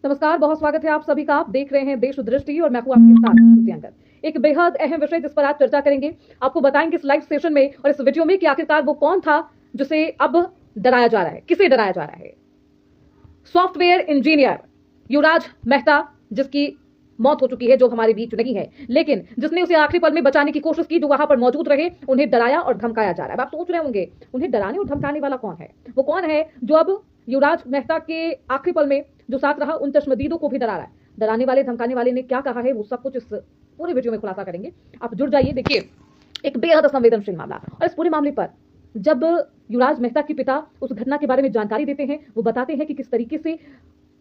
नमस्कार, बहुत स्वागत है आप सभी का। आप देख रहे हैं देश दृष्टि और मैं हूं आपके साथ श्रुति अंगद। एक बेहद अहम विषय जिस पर आज चर्चा करेंगे। आपको बताएंगे इस लाइव सेशन में और इस वीडियो में कि आखिरकार वो कौन था जिसे अब डराया जा रहा है, किसे डराया जा रहा है। सॉफ्टवेयर इंजीनियर युवराज मेहता, जिसकी मौत हो चुकी है, जो हमारे बीच नहीं है, लेकिन जिसने उसे आखिरी पल में बचाने की कोशिश की, जो वहां पर मौजूद रहे, उन्हें डराया और धमकाया जा रहा है। आप सोच रहे होंगे उन्हें डराने और धमकाने वाला कौन है। वो कौन है जो अब युवराज मेहता के आखिरी पल में जो साथ रहा, उन चश्मदीदों को भी डरा रहा है। डराने वाले धमकाने वाले ने क्या कहा है, वो सब कुछ इस पूरे वीडियो में खुलासा करेंगे। आप जुड़ जाइए। देखिए, एक बेहद संवेदनशील मामला, और इस पूरे मामले पर जब युवराज मेहता के पिता उस घटना के बारे में जानकारी देते हैं, वो बताते हैं कि किस तरीके से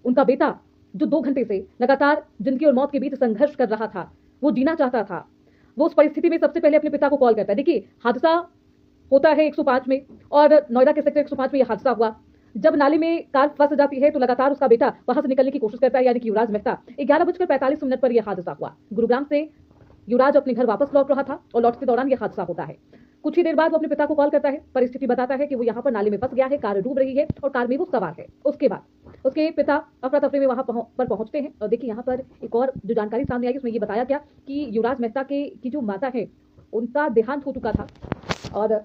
उनका बेटा, जो 2 घंटे से लगातार जिंदगी और मौत के बीच संघर्ष कर रहा था, वो जीना चाहता था, वो उस परिस्थिति में सबसे पहले अपने पिता को कॉल करता है। देखिए, हादसा होता है 105 में, और नोएडा के सेक्टर 105 में यह हादसा हुआ। जब नाले में कार फंस जाती है तो लगातार उसका बेटा वहां से निकलने की कोशिश करता है, यानी कि युवराज मेहता। 11:45 पर यह हादसा हुआ। गुरुग्राम से युवराज अपने घर वापस लौट रहा था और लौटते दौरान यह हादसा होता है। कुछ ही देर बाद वो अपने पिता को कॉल करता है, परिस्थिति बताता है कि वो यहाँ पर नाले में फंस गया है, कार डूब रही है और कार में वो सवार है। उसके बाद उसके पिता अफरा तफरी में वहां पर पहुंचते हैं। और देखिए, यहाँ पर एक और जो जानकारी सामने आई, उसमें ये बताया गया कि युवराज मेहता की जो माता है, उनका देहांत हो चुका था, और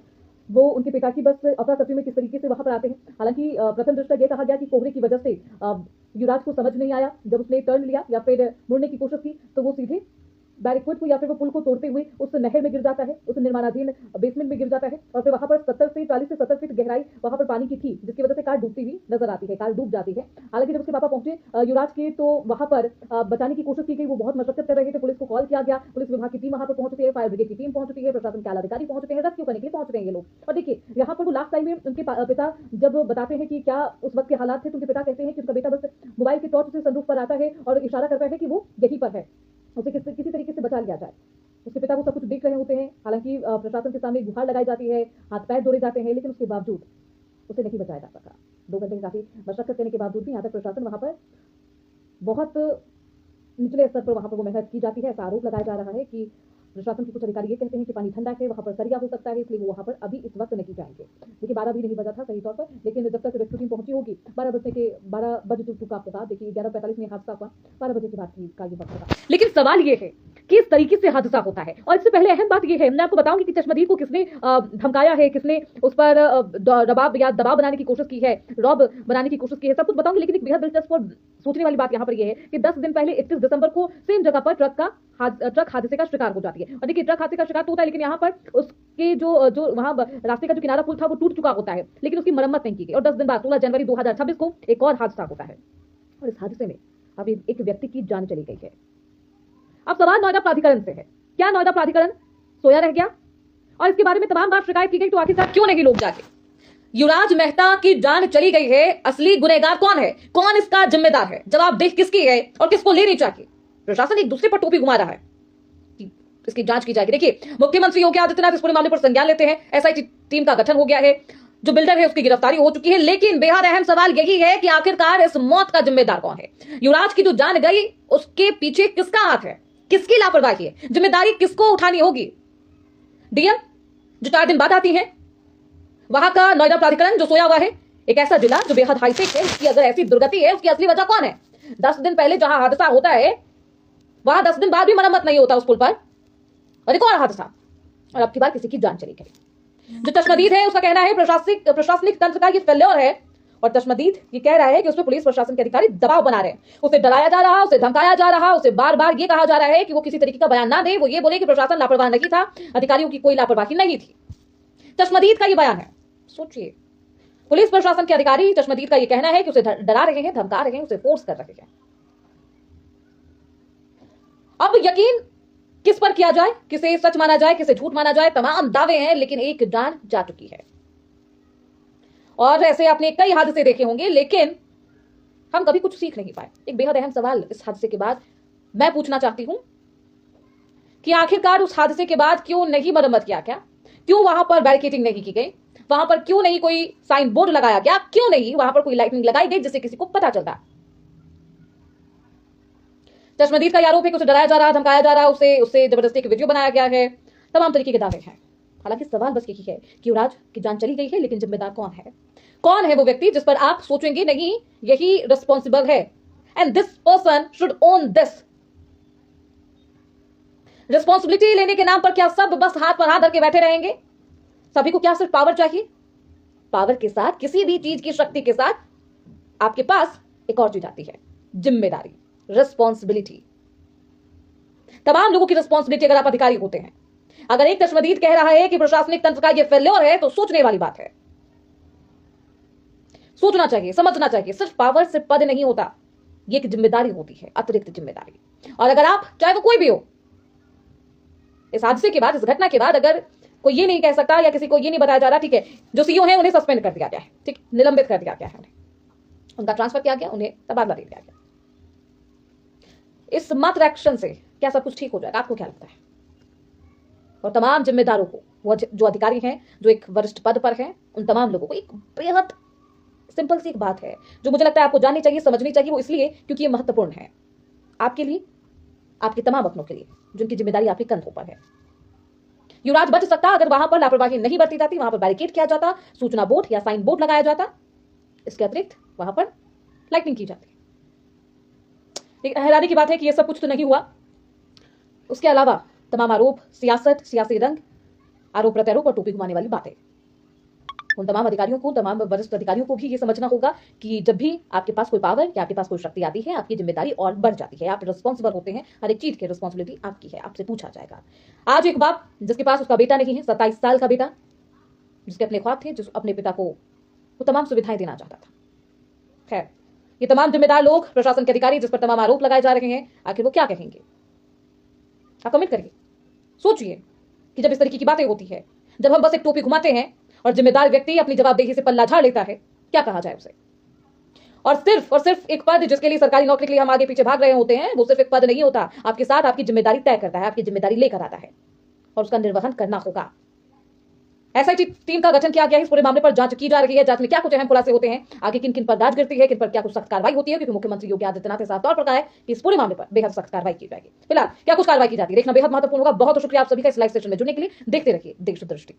वो उनके पिता की बस अफरा तफरी में किस तरीके से वहां पर आते हैं। हालांकि प्रथम दृष्टया ये कहा गया कि कोहरे की वजह से युवराज को समझ नहीं आया, जब उसने टर्न लिया या फिर मुड़ने की कोशिश की तो वो सीधे बैरिकेड को या फिर वो पुल को तोड़ते हुए उस नहर में गिर जाता है, उस निर्माणाधीन बेसमेंट में गिर जाता है। और फिर वहां पर 40 से 70 फीट गहराई वहां पर पानी की थी, जिसकी वजह से कार डूबती हुई नजर आती है, कार डूब जाती है। हालांकि जब उसके पापा पहुंचे युवराज के, तो वहां पर बचाने की कोशिश की गई, वो बहुत मशक्कत कर रहे थे। पुलिस को कॉल किया गया, पुलिस विभाग की टीम वहां पर पहुंच चुकी है, फायर ब्रिगेड की टीम पहुंच चुकी है, प्रशासन के आला अधिकारी पहुंच चुके हैं, रेस्क्यू करने के लिए पहुंच चुके हैं ये लोग। और देखिए, यहाँ पर वो लास्ट टाइम में उनके पिता जब बताते हैं कि क्या उस वक्त के हालात थे, तो उनके पिता कहते हैं कि उनका बेटा बस मोबाइल के टॉर्च से सनरूफ पर आता है और इशारा करता है कि वो यहीं पर है, उसे किसी तरीके से बचा लिया जाए। उसके पिता को सब कुछ देख रहे होते हैं। हालांकि प्रशासन के सामने गुहार लगाई जाती है, हाथ पैर जोड़े जाते हैं, लेकिन उसके बावजूद उसे नहीं बचाया जा सका। 2 घंटे की काफी मशक्कत करने के बावजूद भी यहाँ तक प्रशासन वहां पर बहुत निचले स्तर पर वहां पर वो मेहनत की जाती है। ऐसा आरोप लगाया जा रहा है कि प्रशासन के कुछ अधिकारी ये कहते हैं कि पानी ठंडा है, वहां पर सरिया हो सकता है, इसलिए वो वहां पर अभी इस वक्त नहीं जाएंगे। देखिए, 12 भी नहीं बजा था सही तौर पर, लेकिन जब तक रेस्क्यू टीम पहुंची होगी, 12 बज चुका होगा। देखिए, 11:45 में हादसा हुआ, 12 बजे के बाद का ये वक्त होगा। लेकिन सवाल ये है कि इस तरीके से हादसा होता है। और इससे पहले अहम बात यह है, मैं आपको बताऊंगी कि चश्मदीद को किसने धमकाया है, किसने उस पर दबाव बनाने की कोशिश की है, रॉब बनाने की कोशिश की है, सब कुछ बताऊंगी। लेकिन एक बेहद दिलचस्प और सोचने वाली बात यहाँ पर यह है कि 10 दिन पहले 31 दिसंबर को सेम जगह पर ट्रक हादसे का शिकार हो जाती है। और देखिए, ट्रक हादसे का शिकार तो होता है, लेकिन यहाँ पर उसके जो वहां रास्ते का जो किनारा पुल था, वो टूट चुका होता है, लेकिन उसकी मरम्मत नहीं की गई। और 10 दिन बाद 16 जनवरी 2026 को एक और हादसा होता है, और इस हादसे में अब एक व्यक्ति की जान चली गई है। अब सवाल नोएडा प्राधिकरण से है, क्या नोएडा प्राधिकरण सोया रह गया? और इसके बारे में तमाम बार शिकायत की गई, तो आखिरकार क्यों नहीं लोग जागे? युवराज मेहता की जान चली गई है, असली गुनहगार कौन है, कौन इसका जिम्मेदार है, जवाबदेही किसकी है और किसको लेनी चाहिए? प्रशासन एक दूसरे पर टोपी घुमा रहा है कि इसकी जांच की जाएगी। देखिए, मुख्यमंत्री योगी आदित्यनाथ इस पूरे मामले पर संज्ञान लेते हैं, एसआईटी टीम का गठन हो गया है, जो बिल्डर है उसकी गिरफ्तारी हो चुकी है। लेकिन बेहद अहम सवाल यही है कि आखिरकार इस मौत का जिम्मेदार कौन है? युवराज की जो जान गई, उसके पीछे किसका हाथ है, किसकी लापरवाही है, जिम्मेदारी किसको उठानी होगी? डीएम जो 4 दिन बाद आती है, वहां का नोएडा प्राधिकरण जो सोया हुआ है, एक ऐसा जिला जो बेहद हाईटेक है, उसकी अगर ऐसी दुर्गति है, उसकी असली वजह कौन है? 10 दिन पहले जहां हादसा होता है, वहां 10 दिन बाद भी मरम्मत नहीं होता उस पुल पर, और एक और हादसा, और अब की बार किसी की जान चली गई। जो चश्मदीद है, उसका कहना है प्रशासनिक तंत्र का ये फेल्योर है, और चश्मदीद ये कह रहा है कि उसमें पुलिस प्रशासन के अधिकारी दबाव बना रहे हैं, उसे डराया जा रहा, उसे धमकाया जा रहा, उसे बार बार ये कहा जा रहा है कि वो किसी तरीके का बयान ना दे, वो ये बोले कि प्रशासन लापरवाह नहीं था, अधिकारियों की कोई लापरवाही नहीं थी। चश्मदीद का ये बयान है। सोचिए, पुलिस प्रशासन के अधिकारी, चश्मदीद का ये कहना है कि उसे डरा रहे हैं, धमका रहे हैं, उसे फोर्स कर रहे हैं। अब यकीन किस पर किया जाए, किसे सच माना जाए, किसे झूठ माना जाए? तमाम दावे हैं, लेकिन एक जान जा चुकी है। और ऐसे आपने कई हादसे देखे होंगे, लेकिन हम कभी कुछ सीख नहीं पाए। एक बेहद अहम सवाल इस हादसे के बाद मैं पूछना चाहती हूं कि आखिरकार उस हादसे के बाद क्यों नहीं मरम्मत किया गया? क्यों वहां पर बैरिकेडिंग नहीं की गई? वहां पर क्यों नहीं कोई साइन बोर्ड लगाया गया? क्यों नहीं वहां पर कोई लाइटिंग लगाई गई जिससे किसी को पता चलता? चश्मदीद का आरोप है कि उसे डराया जा रहा, धमकाया जा रहा, उससे जबरदस्ती एक वीडियो बनाया गया है, तमाम तरीके के दावे हैं। हालांकि सवाल बस यही है कि युवराज की जान चली गई है, लेकिन जिम्मेदार कौन है? कौन है वो व्यक्ति जिस पर आप सोचेंगे नहीं यही रिस्पॉन्सिबल है? And this person should own this. Responsibility लेने के नाम पर क्या सब बस हाथ पर हाथ धर के बैठे रहेंगे? सभी को क्या सिर्फ पावर चाहिए? पावर के साथ, किसी भी चीज की शक्ति के साथ आपके पास एक और चीज आती है, जिम्मेदारी, रिस्पॉन्सिबिलिटी। तमाम लोगों की रिस्पॉन्सिबिलिटी अगर आप अधिकारी होते हैं। अगर एक चश्मदीद कह रहा है कि प्रशासनिक तंत्र का यह फेल्योर है, तो सोचने वाली बात है। सोचना चाहिए, समझना चाहिए, सिर्फ पावर, सिर्फ पद नहीं होता, ये एक जिम्मेदारी होती है, अतिरिक्त जिम्मेदारी। और अगर आप, चाहे वो कोई भी हो, इस हादसे के बाद, इस घटना के बाद अगर कोई ये नहीं कह सकता या किसी को ये नहीं बताया जा रहा, ठीक है, जो सीईओ है उन्हें सस्पेंड कर दिया गया है, ठीक, निलंबित कर दिया गया है, उन्हें उनका ट्रांसफर किया गया, उन्हें तबादला दे दिया गया, इस मात्र एक्शन से क्या सब कुछ ठीक हो जाएगा? आपको क्या लगता है? और तमाम जिम्मेदारों को, वो जो अधिकारी हैं, जो एक वरिष्ठ पद पर हैं, उन तमाम लोगों को एक बेहद सिंपल सी एक बात है जो मुझे लगता है आपको जाननी चाहिए, समझनी चाहिए। वो इसलिए क्योंकि ये महत्वपूर्ण है आपके लिए, आपके तमाम अपनों के लिए जिनकी जिम्मेदारी आपके कंधों पर है। युवराज बच सकता अगर वहां पर लापरवाही नहीं बरती जाती, वहां पर बैरिकेड किया जाता, सूचना बोर्ड या साइन बोर्ड लगाया जाता, इसके अतिरिक्त वहां पर लाइटिंग की जाती। एक हैरानी की बात है कि यह सब कुछ तो नहीं हुआ। उसके अलावा तमाम आरोप, सियासत, सियासी रंग, आरोप प्रत्यारोप और टोपी घुमाने वाली बातें, उन तमाम अधिकारियों को, तमाम वरिष्ठ अधिकारियों को भी ये समझना होगा कि जब भी आपके पास कोई पावर या आपके पास कोई शक्ति आती है, आपकी जिम्मेदारी और बढ़ जाती है, आप रिस्पॉन्सिबल होते हैं, हर एक चीज की रिस्पॉन्सिबिलिटी आपकी है, आपसे पूछा जाएगा। आज एक बाप जिसके पास उसका बेटा नहीं है, 27 साल का बेटा, जिसके अपने ख्वाब थे, जिस अपने पिता को वो तमाम सुविधाएं देना चाहता था। खैर, ये तमाम जिम्मेदार लोग, प्रशासन के अधिकारी जिस पर तमाम आरोप लगाए जा रहे हैं, आखिर वो क्या कहेंगे? आप कमेंट करिए, सोचिए कि जब इस तरीके की बातें होती है, जब हम बस एक टोपी घुमाते हैं और जिम्मेदार व्यक्ति अपनी जवाबदेही से पल्ला झाड़ लेता है, क्या कहा जाए उसे? और सिर्फ एक पद जिसके लिए, सरकारी नौकरी के लिए हम आगे पीछे भाग रहे होते हैं, वो सिर्फ एक पद नहीं होता, आपके साथ आपकी जिम्मेदारी तय करता है, आपकी जिम्मेदारी लेकर आता है और उसका निर्वहन करना होगा। एसआईटी टीम का गठन किया गया है, इस पूरे मामले पर जांच की जा रही है। जांच में क्या कुछ अहम खुलासे होते हैं, आगे किन किन पर गाज गिरती है, किन पर क्या कुछ सख्त कार्रवाई होती है, क्योंकि मुख्यमंत्री योगी आदित्यनाथ ने साफ तौर पर कहा है कि इस पूरे मामले पर बेहद सख्त कार्रवाई की जाएगी। फिलहाल क्या कुछ कार्रवाई की जाती है, देखना बेहद महत्वपूर्ण होगा। बहुत शुक्रिया आप सभी का इस लाइव सेशन में जुड़ने के लिए। देखते रहिए देश दृष्टि।